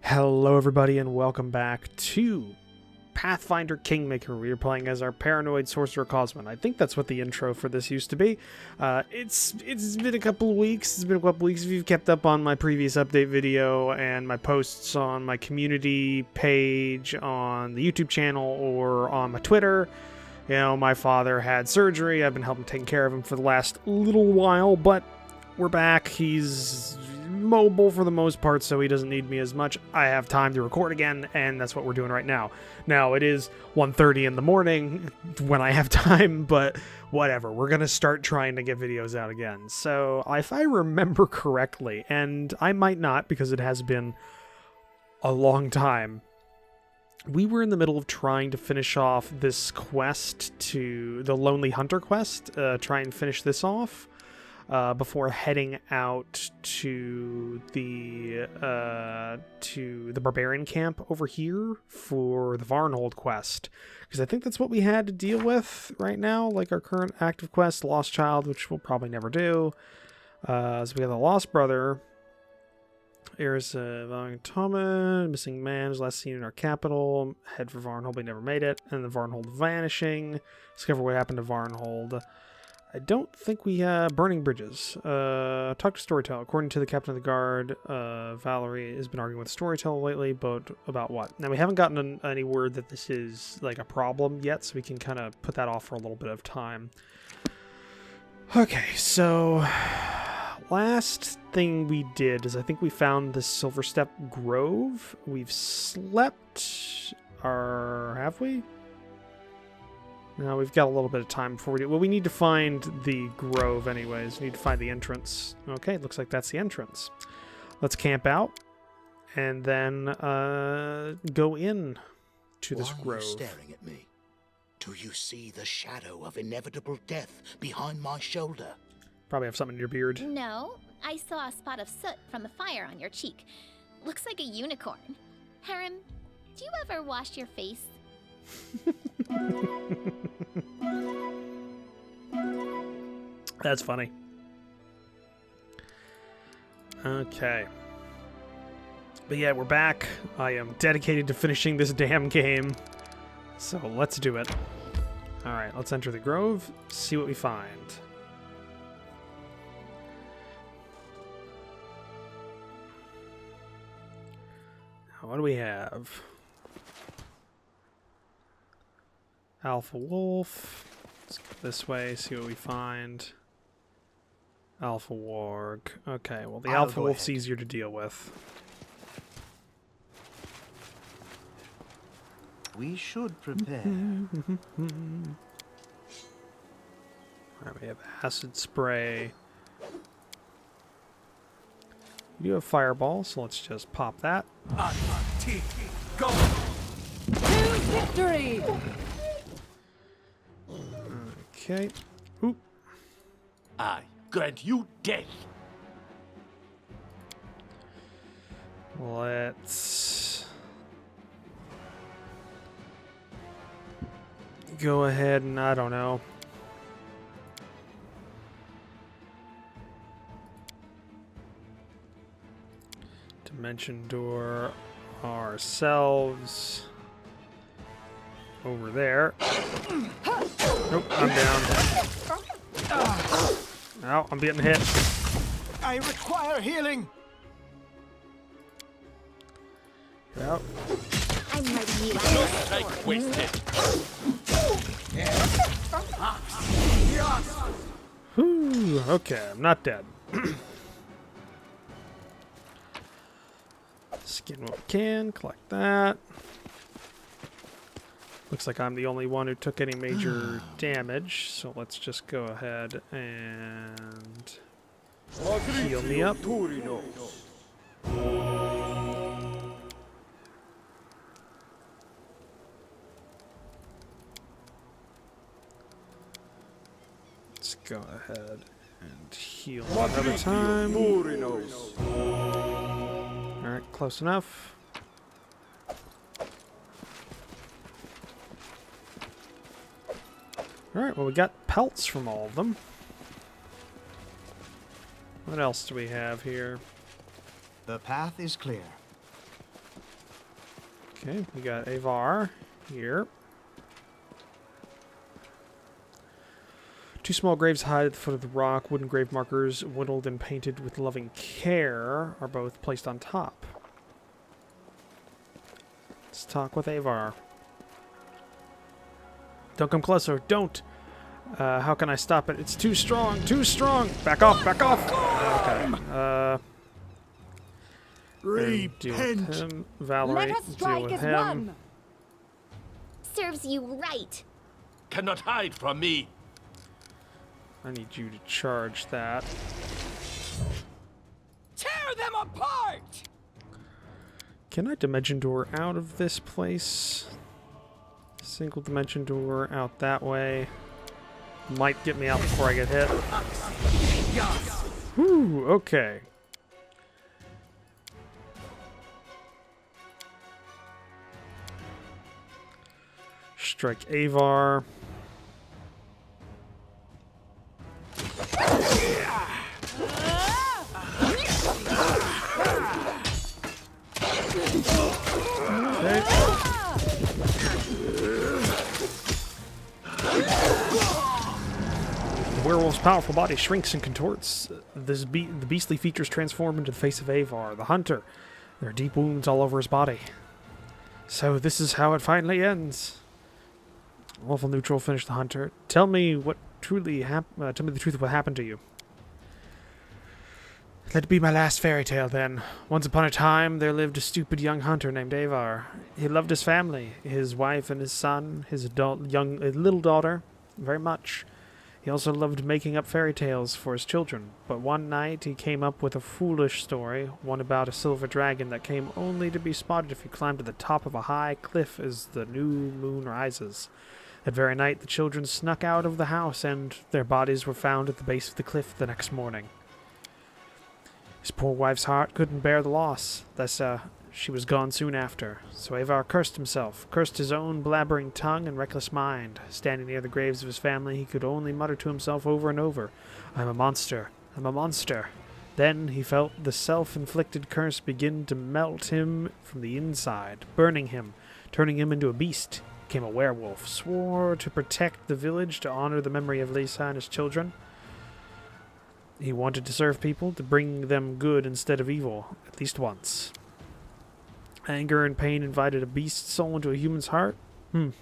Hello everybody and welcome back to Pathfinder Kingmaker. We are playing as our paranoid sorcerer Coswin. I think that's what the intro for this used to be. It's been a couple of weeks. It's been a couple of weeks if you've kept up on my previous update video and my posts on my community page on the YouTube channel or on my Twitter. You know, my father had surgery. I've been helping take care of him for the last little while, but we're back. He's mobile for the most part, so he doesn't need me as much. I have time to record again, and that's what we're doing right now. Now, it is 1:30 in the morning when I have time, but whatever. We're going to start trying to get videos out again. So, if I remember correctly, and I might not because it has been a long time, we were in the middle of trying to finish off this quest to the Lonely Hunter quest, try and finish this off. Before heading out to the Barbarian camp over here for the Varnhold quest, because I think that's what we had to deal with right now, like our current active quest, Lost Child, which we'll probably never do. So we got the Lost Brother. Here's Tommen, missing man is last seen in our capital. Head for Varnhold, we never made it, and the Varnhold vanishing. Discover what happened to Varnhold. I don't think we have burning bridges. Talk to Storyteller. According to the captain of the guard, Valerie has been arguing with Storyteller lately, but about what? Now, we haven't gotten any word that this is like a problem yet, so we can kind of put that off for a little bit of time. Okay, so last thing we did is I think we found the Silverstep Grove. We've slept, or have we? No, we've got a little bit of time before we do. Well, we need to find the grove anyways. We need to find the entrance. Okay, looks like that's the entrance. Let's camp out and then go in to this grove. Why are you staring at me? Do you see the shadow of inevitable death behind my shoulder? Probably have something in your beard. No, I saw a spot of soot from the fire on your cheek. Looks like a unicorn. Harem, do you ever wash your face? That's funny. Okay. But yeah, we're back. I am dedicated to finishing this damn game. So let's do it. Alright, let's enter the grove, see what we find. What do we have? Alpha Wolf. Let's go this way, see what we find. Alpha Warg. Okay, well, the Alpha Wolf's easier to deal with. We should prepare. Alright, we have acid spray. We do have fireball, so let's just pop that. Go! To victory! Okay. Oop. I grant you death. Let's go ahead and, I don't know. Dimension door ourselves over there. Nope, I'm down. Ow, I'm getting hit. I require healing! Get out. I'm letting you out. Take wasted. Whew, okay, I'm not dead. Skin what we can, collect that. Looks like I'm the only one who took any major damage, so let's just go ahead and heal me up. Let's go ahead and heal another time. Alright, close enough. Alright, well, we got pelts from all of them. What else do we have here? The path is clear. Okay, we got Avar here. 2 small graves hide at the foot of the rock. Wooden grave markers, whittled and painted with loving care, are both placed on top. Let's talk with Avar. Don't come closer. Don't! How can I stop it? It's too strong! Too strong! Back off! Back off! Okay. Deal with him. Valerie, Let us deal strike with as him. one. Serves you right. Cannot hide from me. I need you to charge that. Tear them apart! Can I dimension door out of this place? Single dimension door out that way. Might get me out before I get hit. Whew, okay. Strike Avar. Okay. The werewolf's powerful body shrinks and contorts. The beastly features transform into the face of Avar, the hunter. There are deep wounds all over his body. So this is how it finally ends. Lawful neutral, finish the hunter. Tell me what truly happened. Tell me the truth of what happened to you. Let it be my last fairy tale, then. Once upon a time, there lived a stupid young hunter named Avar. He loved his family, his wife and his son, his little daughter, very much. He also loved making up fairy tales for his children. But one night, he came up with a foolish story, one about a silver dragon that came only to be spotted if you climbed to the top of a high cliff as the new moon rises. That very night, the children snuck out of the house, and their bodies were found at the base of the cliff the next morning. His poor wife's heart couldn't bear the loss. Thus, she was gone soon after. So Avar cursed himself, cursed his own blabbering tongue and reckless mind. Standing near the graves of his family, he could only mutter to himself over and over, "I'm a monster. I'm a monster." Then he felt the self-inflicted curse begin to melt him from the inside, burning him, turning him into a beast. Became a werewolf, swore to protect the village, to honor the memory of Lisa and his children. He wanted to serve people, to bring them good instead of evil, at least once. Anger and pain invited a beast's soul into a human's heart? When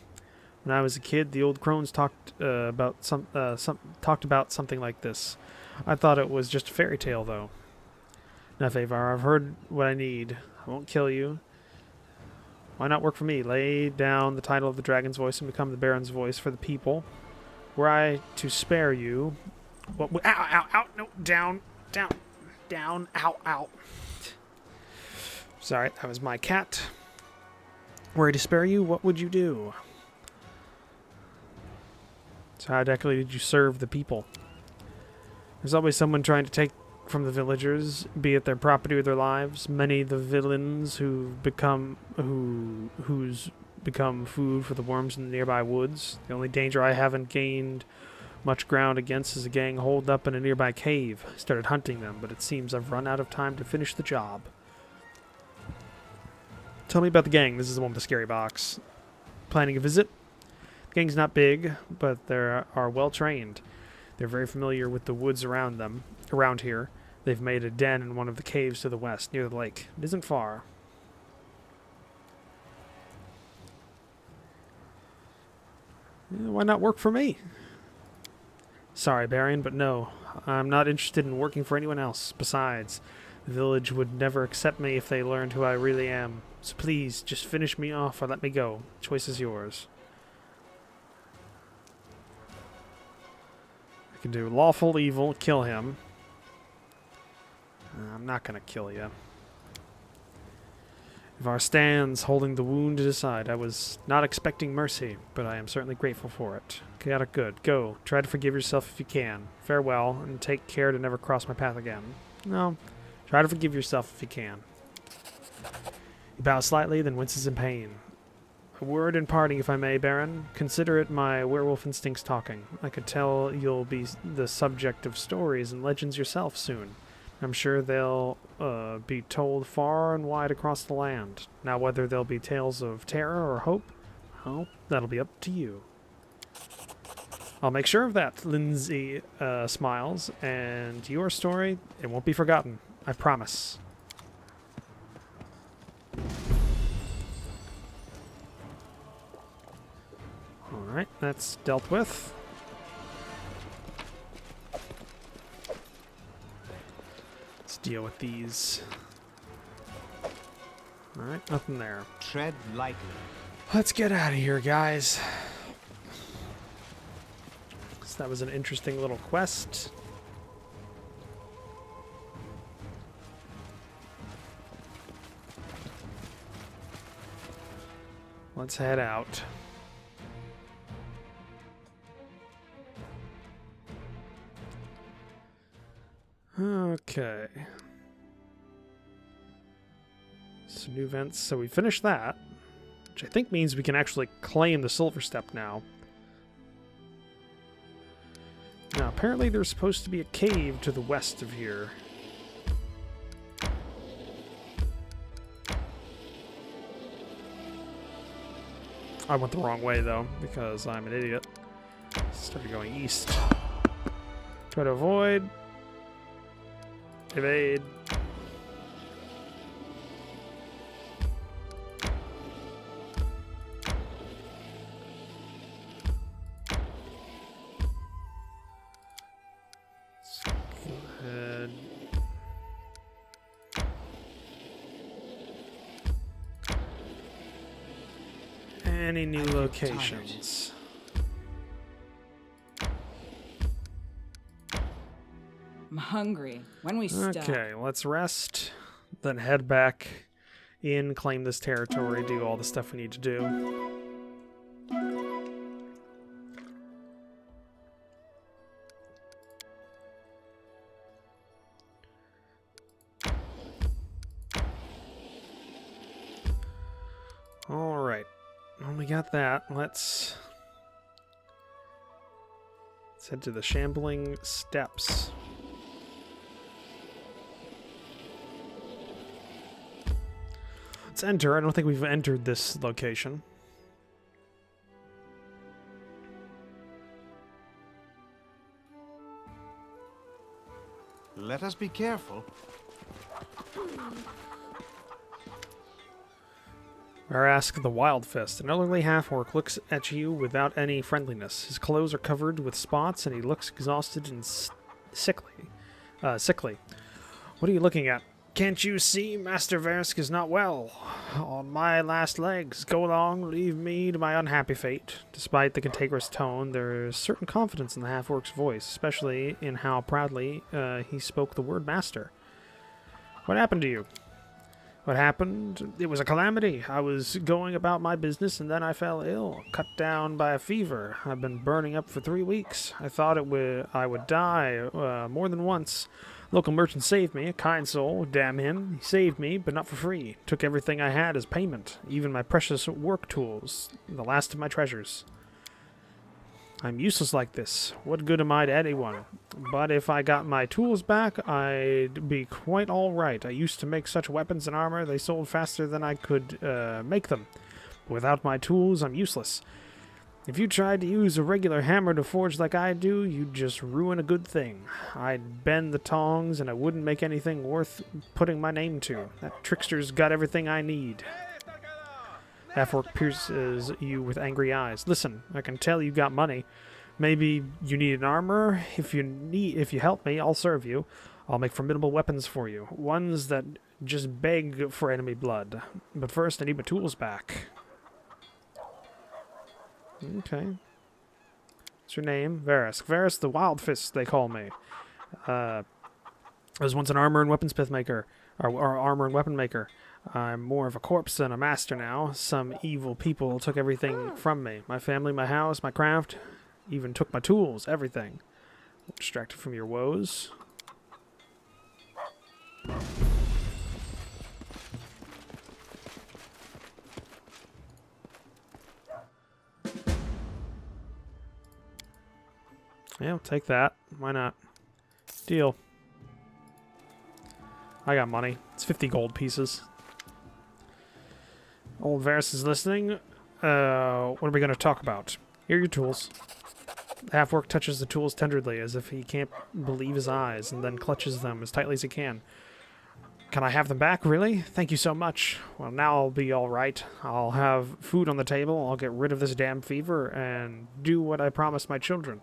I was a kid, the old crones talked about something like this. I thought it was just a fairy tale, though. Enough, Avar. I've heard what I need. I won't kill you. Why not work for me? Lay down the title of the dragon's voice and become the Baron's voice for the people. Were I to spare you... What, ow, ow, ow, no, down, ow, ow. Sorry, that was my cat. Were I to spare you, what would you do? So how exactly did you serve the people? There's always someone trying to take from the villagers, be it their property or their lives. Many the villains who's become food for the worms in the nearby woods. The only danger I haven't gained much ground against is a gang holed up in a nearby cave. I started hunting them, but it seems I've run out of time to finish the job. Tell me about the gang. This is the one with the scary box. Planning a visit? The gang's not big, but they are well trained. They're very familiar with the woods around here. They've made a den in one of the caves to the west, near the lake. It isn't far. Why not work for me? Sorry, Barbarian, but no. I'm not interested in working for anyone else. Besides, the village would never accept me if they learned who I really am. So please, just finish me off or let me go. The choice is yours. I can do lawful evil, kill him. I'm not going to kill you. Avar stands, holding the wound at his side. I was not expecting mercy, but I am certainly grateful for it. Chaotic good. Go. Try to forgive yourself if you can. Farewell, and take care to never cross my path again. No. Try to forgive yourself if you can. He bows slightly, then winces in pain. A word in parting, if I may, Baron. Consider it my werewolf instincts talking. I could tell you'll be the subject of stories and legends yourself soon. I'm sure they'll be told far and wide across the land. Now, whether they'll be tales of terror or hope, well, that'll be up to you. I'll make sure of that, Lindsay smiles, and your story, it won't be forgotten. I promise. Alright, that's dealt with. Let's deal with these. Alright, nothing there. Tread lightly. Let's get out of here, guys. So that was an interesting little quest. Let's head out. Okay. So new events. So we finished that, which I think means we can actually claim the Silver Step now. Now, apparently there's supposed to be a cave to the west of here. I went the wrong way, though, because I'm an idiot. Started going east. Try to avoid. Evade. Let's go ahead. Any new locations? I'm hungry. When we stop. Okay, let's rest, then head back in, claim this territory, do all the stuff we need to do. Alright, well, we got that. Let's head to the Shambling Steppes. Let's enter. I don't think we've entered this location. Let us be careful. Varus the Wild Fist. An elderly half-orc looks at you without any friendliness. His clothes are covered with spots, and he looks exhausted and sickly. What are you looking at? Can't you see Master Varus is not well? On my last legs. Go along, leave me to my unhappy fate. Despite the cantankerous tone, there is certain confidence in the half-orc's voice, especially in how proudly he spoke the word master. What happened to you? What happened? It was a calamity. I was going about my business and then I fell ill, cut down by a fever. I've been burning up for 3 weeks. I thought I would die more than once. Local merchant saved me, a kind soul, damn him. He saved me, but not for free. Took everything I had as payment, even my precious work tools, the last of my treasures. I'm useless like this. What good am I to anyone? But if I got my tools back, I'd be quite all right. I used to make such weapons and armor, they sold faster than I could make them. Without my tools, I'm useless. If you tried to use a regular hammer to forge like I do, you'd just ruin a good thing. I'd bend the tongs, and I wouldn't make anything worth putting my name to. That trickster's got everything I need. Half-orc pierces you with angry eyes. Listen, I can tell you got money. Maybe you need an armor. If you help me, I'll serve you. I'll make formidable weapons for you. Ones that just beg for enemy blood. But first, I need my tools back. Okay. What's your name? Varus. Varus the Wild Fist, they call me. I was once an armor and weaponsmith maker. Or armor and weapon maker. I'm more of a corpse than a master now. Some evil people took everything from me. My family, my house, my craft. Even took my tools. Everything. Distracted from your woes. Yeah, I'll take that. Why not? Deal. I got money. It's 50 gold pieces. Old Varus is listening. What are we going to talk about? Here are your tools. The half-orc touches the tools tenderly, as if he can't believe his eyes, and then clutches them as tightly as he can. Can I have them back, really? Thank you so much. Well, now I'll be alright. I'll have food on the table, I'll get rid of this damn fever, and do what I promised my children.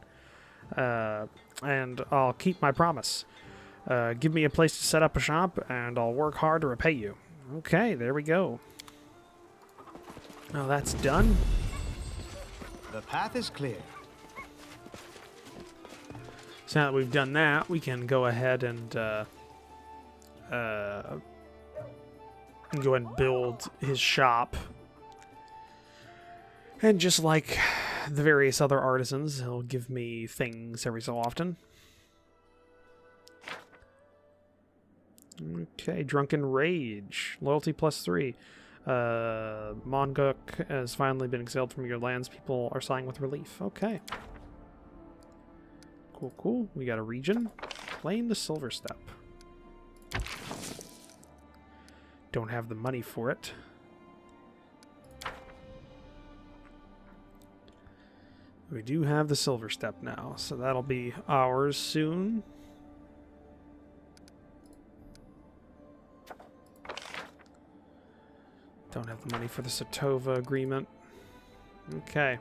And I'll keep my promise. Give me a place to set up a shop, and I'll work hard to repay you. Okay, there we go. Now that's done. The path is clear. So now that we've done that, we can go ahead and build his shop. And just like the various other artisans, he'll give me things every so often. Okay, Drunken Rage. Loyalty +3. Monguk has finally been exiled from your lands. People are sighing with relief. Okay. Cool, cool. We got a region. Claim the Silver Step. Don't have the money for it. We do have the Silver Step now, so that'll be ours soon. Don't have the money for the Satova agreement. Okay.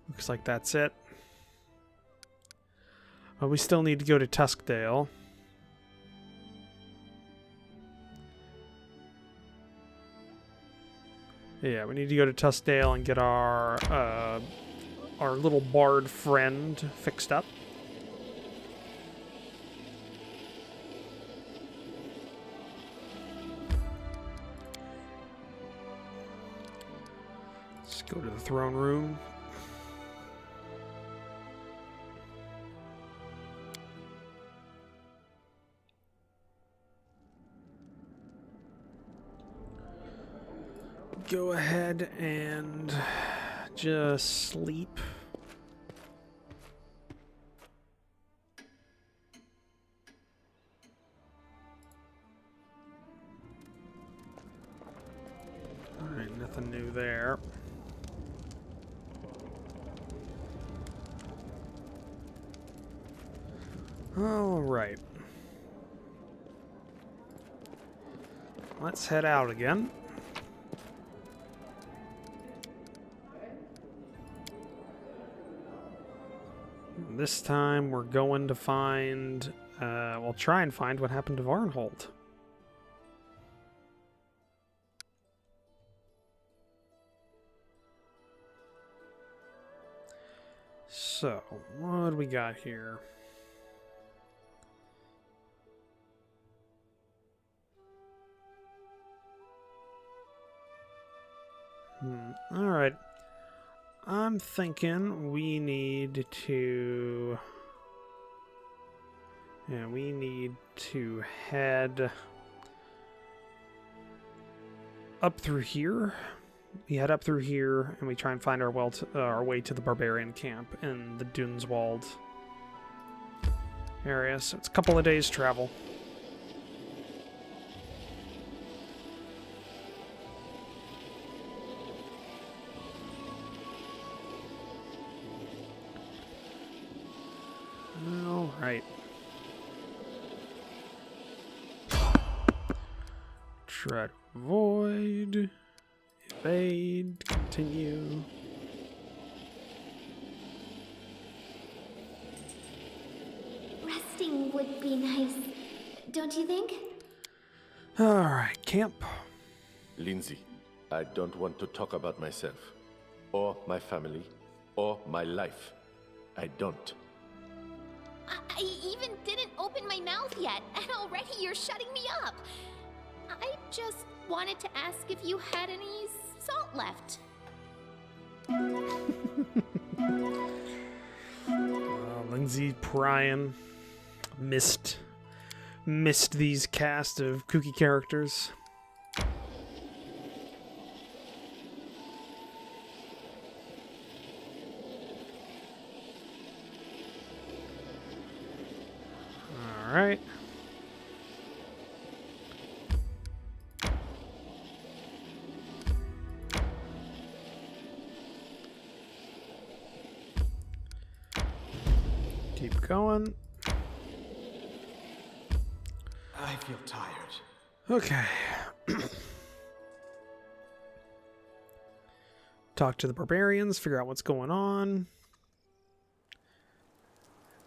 Looks like that's it. We still need to go to Tuskdale. Yeah, we need to go to Tuskdale and get our little bard friend fixed up. Let's go to the throne room. Go ahead and just sleep. Alright, nothing new there. Alright. Let's head out again. This time we're going to find, we'll try and find what happened to Varnhold. So, what do we got here? Alright. I'm thinking we need to... Yeah, we need to head up through here. We head up through here, and we try and find our way to the Barbarian camp in the Duneswald area. So it's a couple of days' travel. Right. Try to avoid, evade, continue. Resting would be nice, don't you think? Alright, camp. Lindsay, I don't want to talk about myself, or my family, or my life. I don't. I even didn't open my mouth yet, and already you're shutting me up. I just wanted to ask if you had any salt left. Lindsay prying. Missed these cast of kooky characters. Alright. Keep going. I feel tired. Okay. Talk to the barbarians, figure out what's going on.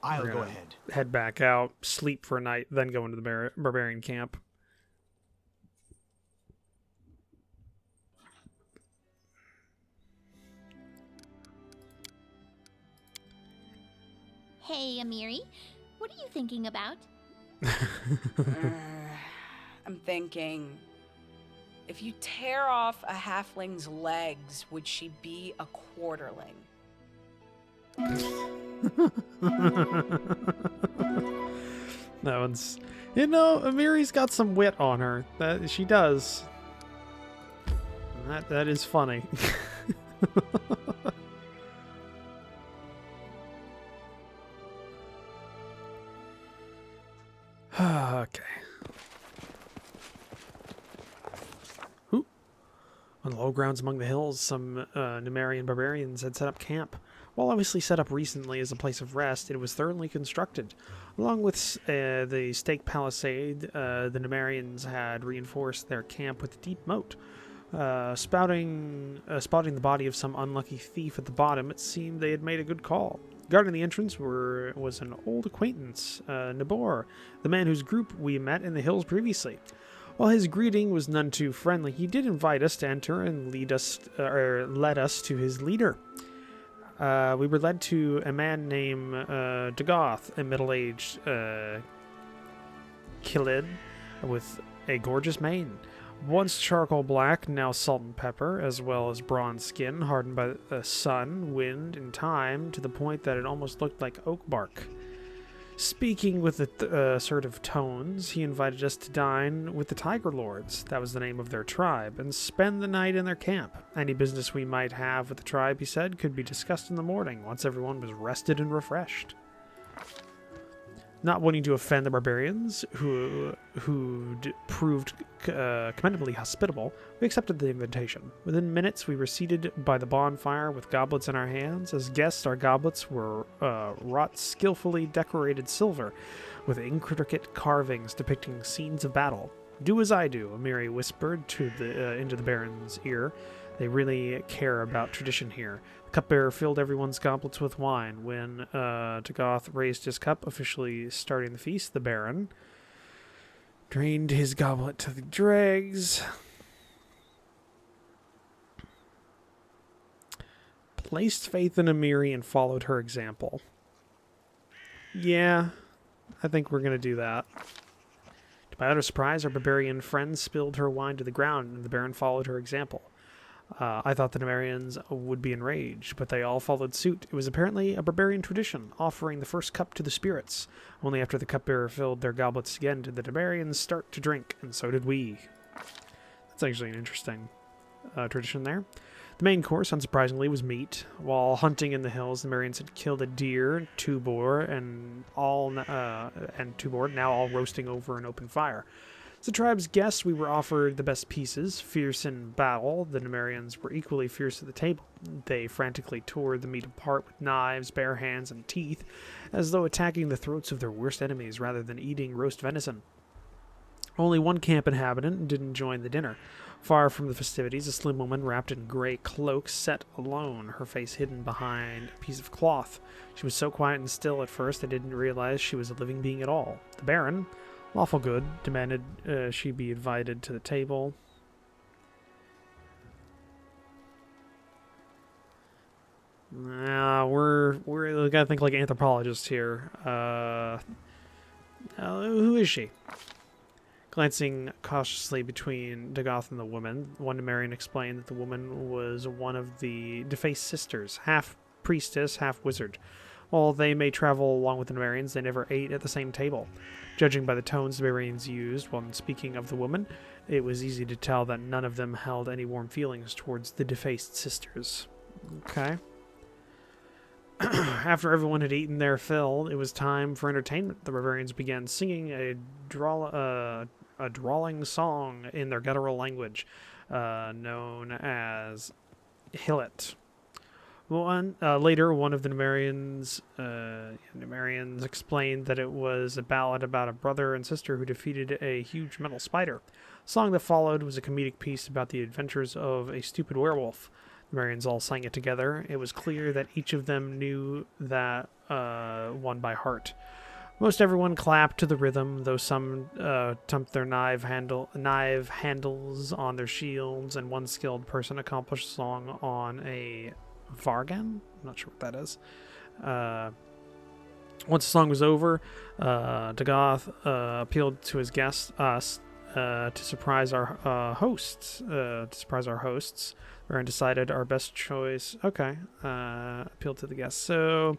I'll We're go gonna ahead. head back out, sleep for a night, then go into the barbarian camp. Hey, Amiri. What are you thinking about? I'm thinking, if you tear off a halfling's legs, would she be a quarterling? That one's... You know, Amiri's got some wit on her. That she does. That is funny. Okay. Ooh. On the low grounds among the hills, some Numerian barbarians had set up camp. While obviously set up recently as a place of rest, it was thoroughly constructed. Along with the stake palisade, the Numerians had reinforced their camp with a deep moat. Spotting the body of some unlucky thief at the bottom, it seemed they had made a good call. Guarding the entrance was an old acquaintance, Nabor, the man whose group we met in the hills previously. While his greeting was none too friendly, he did invite us to enter and led us to his leader. We were led to a man named Dagoth, a middle-aged Killid with a gorgeous mane. Once charcoal black, now salt and pepper, as well as bronze skin, hardened by the sun, wind, and time, to the point that it almost looked like oak bark. Speaking with assertive tones, he invited us to dine with the Tiger Lords, that was the name of their tribe, and spend the night in their camp. Any business we might have with the tribe, he said, could be discussed in the morning, once everyone was rested and refreshed. Not wanting to offend the barbarians, who proved commendably hospitable, we accepted the invitation. Within minutes, we were seated by the bonfire with goblets in our hands. As guests, our goblets were wrought skillfully decorated silver, with intricate carvings depicting scenes of battle. "Do as I do," Amiri whispered into the Baron's ear. "They really care about tradition here." The cupbearer filled everyone's goblets with wine. When Tagoth raised his cup, officially starting the feast, the Baron drained his goblet to the dregs, placed faith in Amiri, and followed her example. Yeah, I think we're going to do that. To my utter surprise, our barbarian friend spilled her wine to the ground, and the Baron followed her example. I thought the Numerians would be enraged, but they all followed suit. It was apparently a barbarian tradition, offering the first cup to the spirits. Only after the cupbearer filled their goblets again did the Numerians start to drink, and so did we. That's actually an interesting tradition there. The main course, unsurprisingly, was meat. While hunting in the hills, the Numerians had killed a deer, two boar, now all roasting over an open fire. As the tribe's guests, we were offered the best pieces. Fierce in battle, the Numerians were equally fierce at the table. They frantically tore the meat apart with knives, bare hands, and teeth, as though attacking the throats of their worst enemies rather than eating roast venison. Only one camp inhabitant didn't join the dinner. Far from the festivities, a slim woman wrapped in gray cloak sat alone, her face hidden behind a piece of cloth. She was so quiet and still at first I didn't realize she was a living being at all. The Baron, lawful good, demanded she be invited to the table. We're gotta think like anthropologists here. Who is she? Glancing cautiously between Dagoth and the woman, one Numerian explained that the woman was one of the Deface Sisters, half priestess, half wizard. While they may travel along with the Numerians, they never ate at the same table. Judging by the tones the Barbarians used when speaking of the woman, it was easy to tell that none of them held any warm feelings towards the Defaced Sisters. Okay. After everyone had eaten their fill, it was time for entertainment. The Barbarians began singing a drawling song in their guttural language, known as Hillet. Later, one of the Numerians explained that it was a ballad about a brother and sister who defeated a huge metal spider. The song that followed was a comedic piece about the adventures of a stupid werewolf. The Numerians all sang it together. It was clear that each of them knew that one by heart. Most everyone clapped to the rhythm, though some thumped their knife handles on their shields, and one skilled person accomplished the song on a Vargan? I'm not sure what that is. Once the song was over, Dagoth appealed to his guests, us, to surprise our hosts. Aaron decided our best choice. Okay, appealed to the guests. So,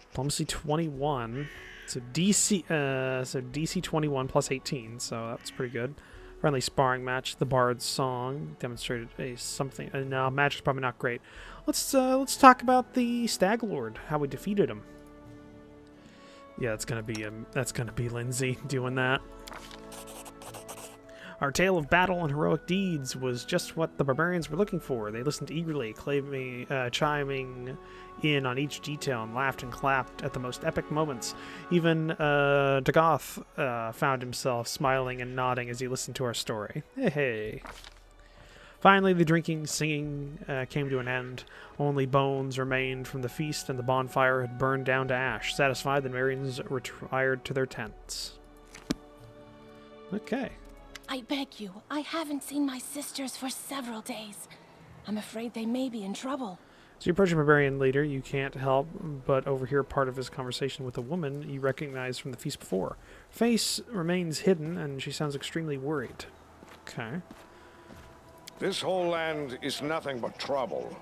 diplomacy 21. So DC 21 plus 18. So that's pretty good. Friendly sparring match. The Bard's song demonstrated something. No, match is probably not great. Let's talk about the Stag Lord. How we defeated him. Yeah, that's gonna be Lindsay doing that. Our tale of battle and heroic deeds was just what the barbarians were looking for. They listened eagerly, chiming in on each detail, and laughed and clapped at the most epic moments. Even Dagoth found himself smiling and nodding as he listened to our story. Hey. Finally, the drinking, singing came to an end. Only bones remained from the feast, and the bonfire had burned down to ash. Satisfied, the Marians retired to their tents. Okay. I beg you, I haven't seen my sisters for several days. I'm afraid they may be in trouble. As you approach a barbarian leader, you can't help but overhear part of his conversation with a woman you recognize from the feast before. Her face remains hidden, and she sounds extremely worried. Okay. This whole land is nothing but trouble.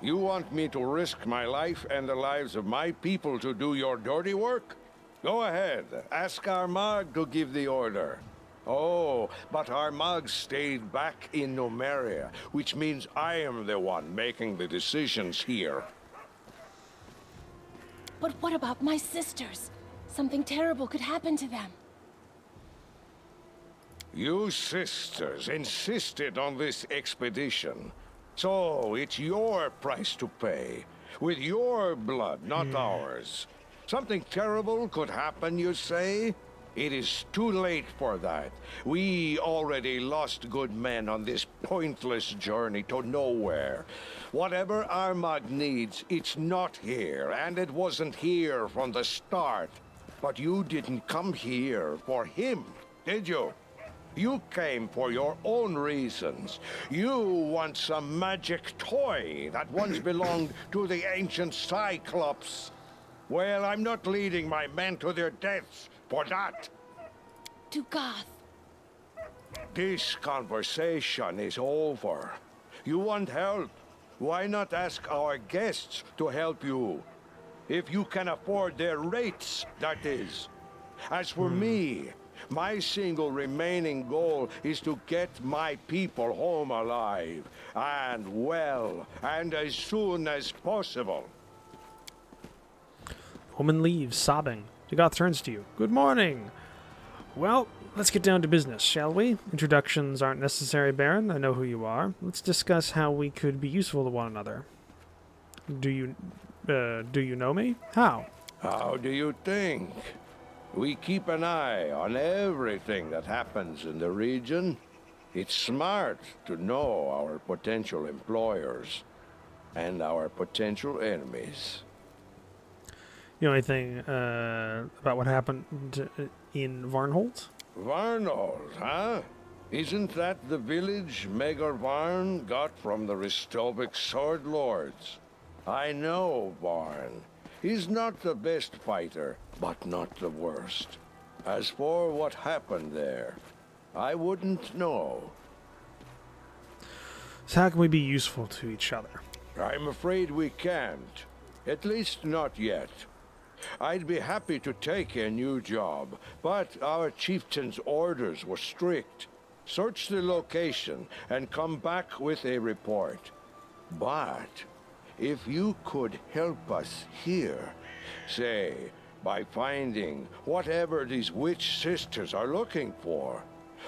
You want me to risk my life and the lives of my people to do your dirty work? Go ahead. Ask Armagh to give the order. Oh, but Armagh stayed back in Numeria, which means I am the one making the decisions here. But what about my sisters? Something terrible could happen to them. You sisters insisted on this expedition. So it's your price to pay. With your blood, not ours. Something terrible could happen, you say? It is too late for that. We already lost good men on this pointless journey to nowhere. Whatever Armagh needs, it's not here, and it wasn't here from the start. But you didn't come here for him, did you? You came for your own reasons. You want some magic toy that once belonged to the ancient Cyclops. Well, I'm not leading my men to their deaths for that. To Goth. This conversation is over. You want help? Why not ask our guests to help you? If you can afford their rates, that is. As for me, my single remaining goal is to get my people home alive, and well, and as soon as possible. Woman leaves, sobbing. Dagoth turns to you. Good morning. Well, let's get down to business, shall we? Introductions aren't necessary, Baron. I know who you are. Let's discuss how we could be useful to one another. Do you know me? How? How do you think? We keep an eye on everything that happens in the region. It's smart to know our potential employers and our potential enemies. You know anything about what happened in Varnholt? Varnholt, huh? Isn't that the village Megor Varn got from the Ristovik Sword Lords? I know Varn. He's not the best fighter, but not the worst. As for what happened there, I wouldn't know. So how can we be useful to each other? I'm afraid we can't. At least not yet. I'd be happy to take a new job, but our chieftain's orders were strict. Search the location and come back with a report. But if you could help us here, say, by finding whatever these witch sisters are looking for,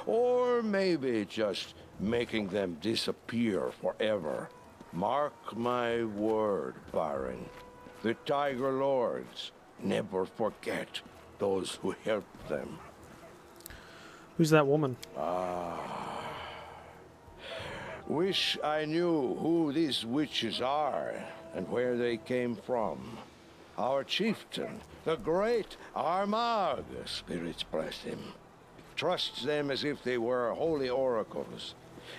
or maybe just making them disappear forever, Mark my word, Baron. The Tiger Lords never forget those who helped them. Who's that woman? Wish I knew who these witches are and where they came from. Our chieftain, the great Armagh, spirits bless him, trusts them as if they were holy oracles.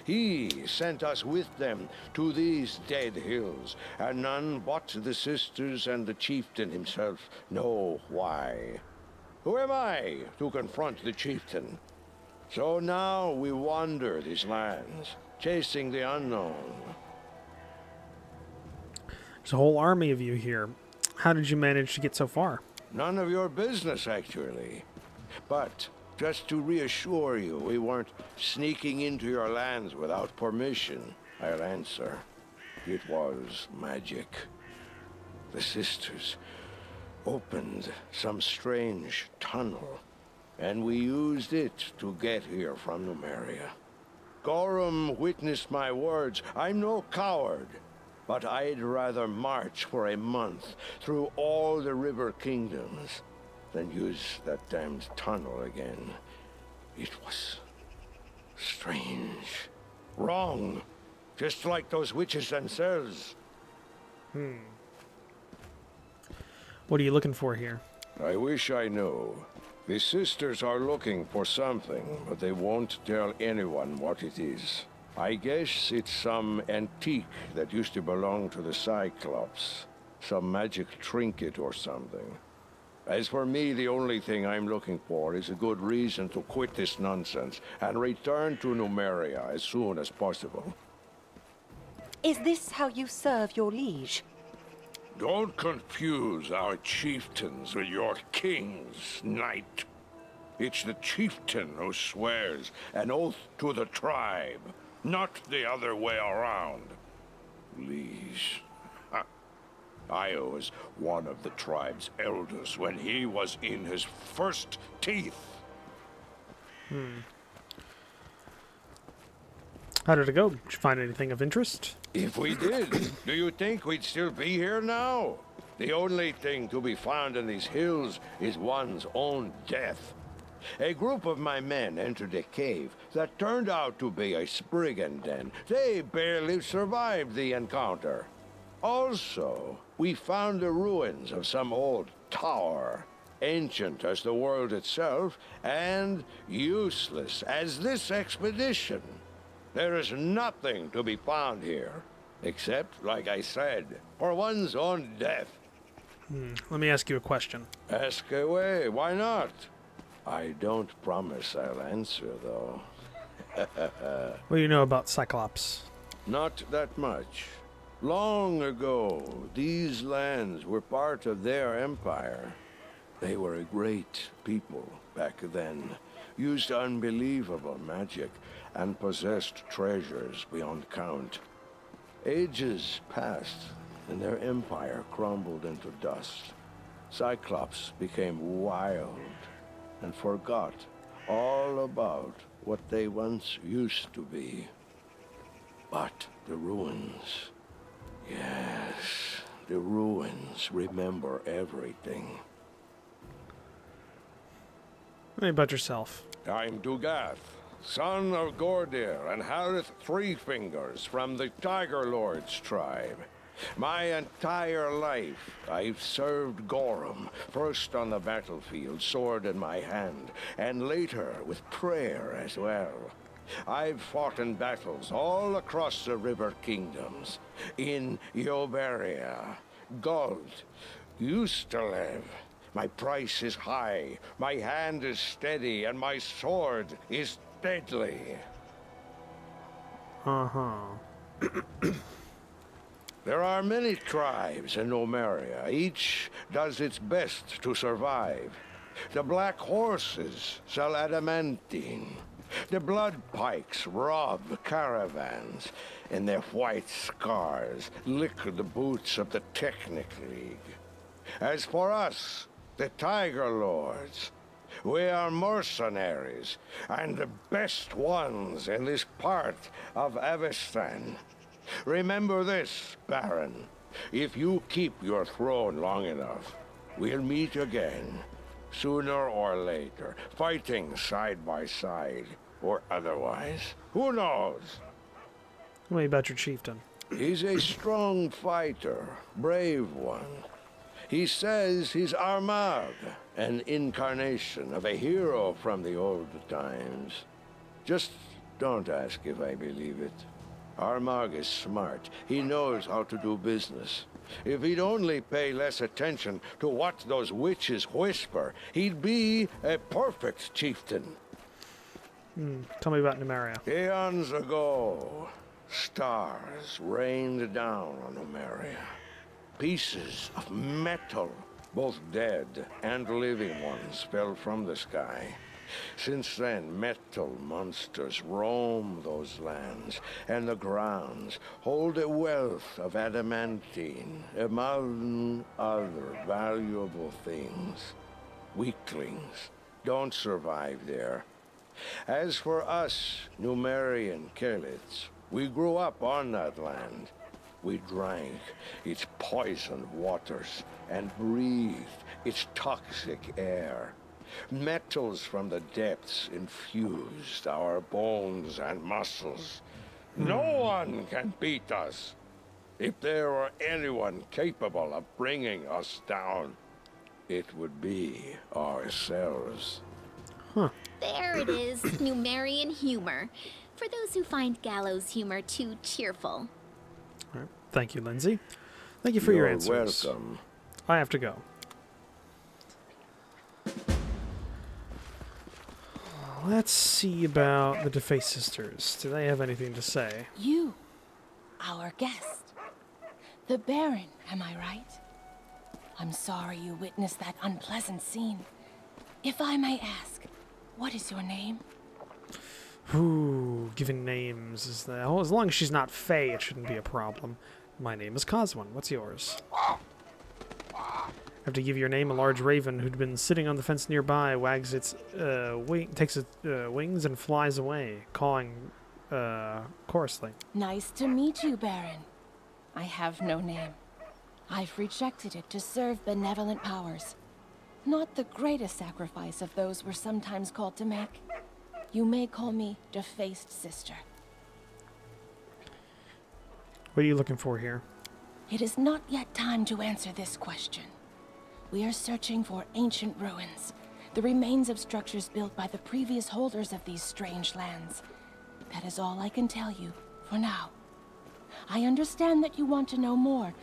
He sent us with them to these dead hills, and none but the sisters and the chieftain himself know why. Who am I to confront the chieftain? So now we wander these lands, chasing the unknown. There's a whole army of you here. How did you manage to get so far? None of your business, actually. But just to reassure you, we weren't sneaking into your lands without permission, I'll answer. It was magic. The sisters opened some strange tunnel, and we used it to get here from Numeria. Gorham witnessed my words. I'm no coward, but I'd rather march for a month through all the river kingdoms than use that damned tunnel again. It was strange. Wrong. Just like those witches themselves. What are you looking for here? I wish I knew. The sisters are looking for something, but they won't tell anyone what it is. I guess it's some antique that used to belong to the Cyclops. Some magic trinket or something. As for me, the only thing I'm looking for is a good reason to quit this nonsense and return to Numeria as soon as possible. Is this how you serve your liege? Don't confuse our chieftains with your kings, knight. It's the chieftain who swears an oath to the tribe, not the other way around. Liege. I was one of the tribe's elders when he was in his first teeth. How did it go? Did you find anything of interest? If we did, do you think we'd still be here now? The only thing to be found in these hills is one's own death. A group of my men entered a cave that turned out to be a spriggan den. They barely survived the encounter. Also, we found the ruins of some old tower, ancient as the world itself, and useless as this expedition. There is nothing to be found here, except, like I said, for one's own death. Let me ask you a question. Ask away, why not? I don't promise I'll answer, though. What do you know about Cyclops? Not that much. Long ago, these lands were part of their empire. They were a great people back then, used unbelievable magic, and possessed treasures beyond count. Ages passed, and their empire crumbled into dust. Cyclops became wild and forgot all about what they once used to be. But the ruins... Yes, the ruins remember everything. Tell me about yourself. I'm Dugath, son of Gordir and Harith Three Fingers from the Tiger Lord's tribe. My entire life, I've served Gorham, first on the battlefield, sword in my hand, and later with prayer as well. I've fought in battles all across the river kingdoms, in Yoberia, Guld, Ustalev. My price is high, my hand is steady, and my sword is deadly. There are many tribes in Numeria. Each does its best to survive. The Black Horses sell adamantine. The Blood Pikes rob caravans, and their white scars lick the boots of the Technic League. As for us, the Tiger Lords, we are mercenaries, and the best ones in this part of Avestan. Remember this, Baron. If you keep your throne long enough, we'll meet again. Sooner or later, fighting side by side, or otherwise. Who knows? Tell me about your chieftain. He's a strong fighter, brave one. He says he's Armagh, an incarnation of a hero from the old times. Just don't ask if I believe it. Armagh is smart. He knows how to do business. If he'd only pay less attention to what those witches whisper, he'd be a perfect chieftain. Tell me about Numeria. Eons ago, stars rained down on Numeria. Pieces of metal, both dead and living ones, fell from the sky. Since then, metal monsters roam those lands, and the grounds hold a wealth of adamantine, among other valuable things. Weaklings don't survive there. As for us, Numerian Kelits, we grew up on that land. We drank its poisoned waters and breathed its toxic air. Metals from the depths infused our bones and muscles. No one can beat us. If there were anyone capable of bringing us down, it would be ourselves. There it is, Numerian humor. For those who find gallows humor too cheerful. All right. Thank you, Lindsay. Thank you for your You're answers. welcome. I have to go. Let's see about the Deface Sisters. Do they have anything to say? You, our guest. The Baron, am I right? I'm sorry you witnessed that unpleasant scene. If I may ask, what is your name? Ooh, giving names is the... Oh, as long as she's not Fae, it shouldn't be a problem. My name is Coswin. What's yours? After you give your name, a large raven who'd been sitting on the fence nearby wags its takes its wings and flies away, cawing coarsely. Nice to meet you, Baron. I have no name. I've rejected it to serve benevolent powers. Not the greatest sacrifice of those we're sometimes called to make. You may call me Deface Sister. What are you looking for here? It is not yet time to answer this question. We are searching for ancient ruins, the remains of structures built by the previous holders of these strange lands. That is all I can tell you, for now. I understand that you want to know more,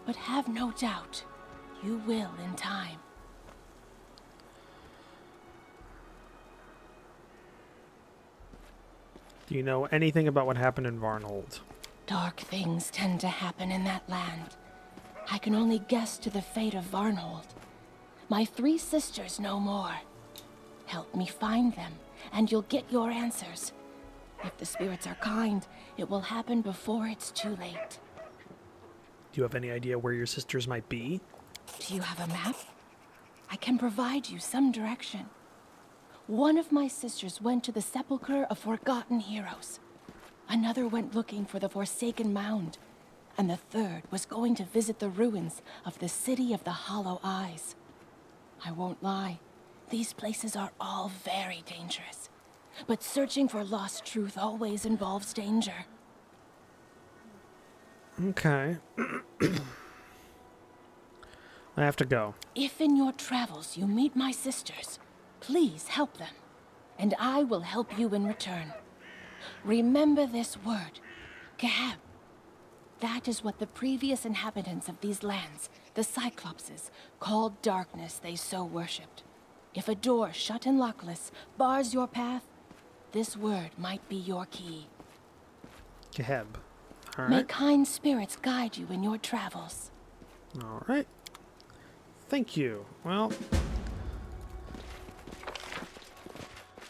but have no doubt, you will in time. Do you know anything about what happened in Varnhold? Dark things tend to happen in that land. I can only guess to the fate of Varnhold. My 3 sisters know more. Help me find them, and you'll get your answers. If the spirits are kind, it will happen before it's too late. Do you have any idea where your sisters might be? Do you have a map? I can provide you some direction. One of my sisters went to the sepulchre of forgotten heroes. Another went looking for the Forsaken Mound. And the third was going to visit the ruins of the City of the Hollow Eyes. I won't lie, these places are all very dangerous. But searching for lost truth always involves danger. Okay. I have to go. If in your travels you meet my sisters, please help them, and I will help you in return. Remember this word, Geheb. That is what the previous inhabitants of these lands, the Cyclopses, called darkness they so worshipped. If a door shut and lockless bars your path, this word might be your key. Geheb. All right. May kind spirits guide you in your travels. All right. Thank you. Well,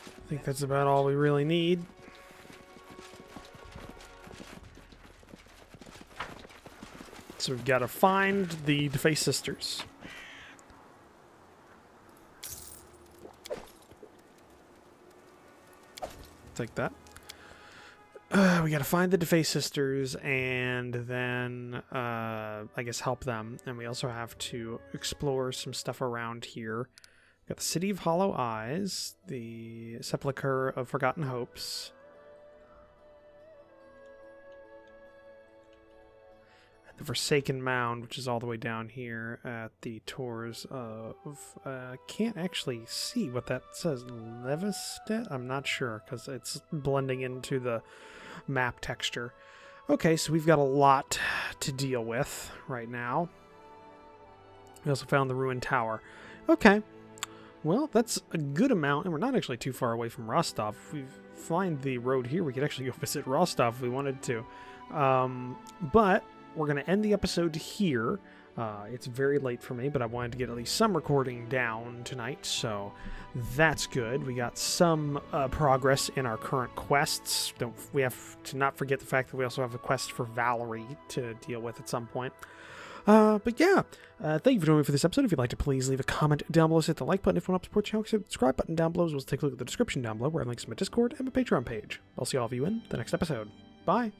I think that's about all we really need. So we've got to find the Deface Sisters. Take that. We got to find the Deface Sisters and then, I guess, help them. And we also have to explore some stuff around here. Got the City of Hollow Eyes, the Sepulchre of Forgotten Hopes, and the Forsaken Mound, which is all the way down here at the Tors of... can't actually see what that says. Levistet? I'm not sure, because it's blending into the map texture. Okay, so we've got a lot to deal with right now. We also found the Ruined Tower. Okay. Well, that's a good amount, and we're not actually too far away from Rostov. If we find the road here, we could actually go visit Rostov if we wanted to. But we're going to end the episode here. It's very late for me, but I wanted to get at least some recording down tonight, so that's good. We got some progress in our current quests. We have to not forget the fact that we also have a quest for Valerie to deal with at some point. But yeah, thank you for joining me for this episode. If you'd like to, please leave a comment down below. Hit the like button if you want to support the channel. Hit the subscribe button down below, as well as take a look at the description down below where I have links to my Discord and my Patreon page. I'll see all of you in the next episode. Bye!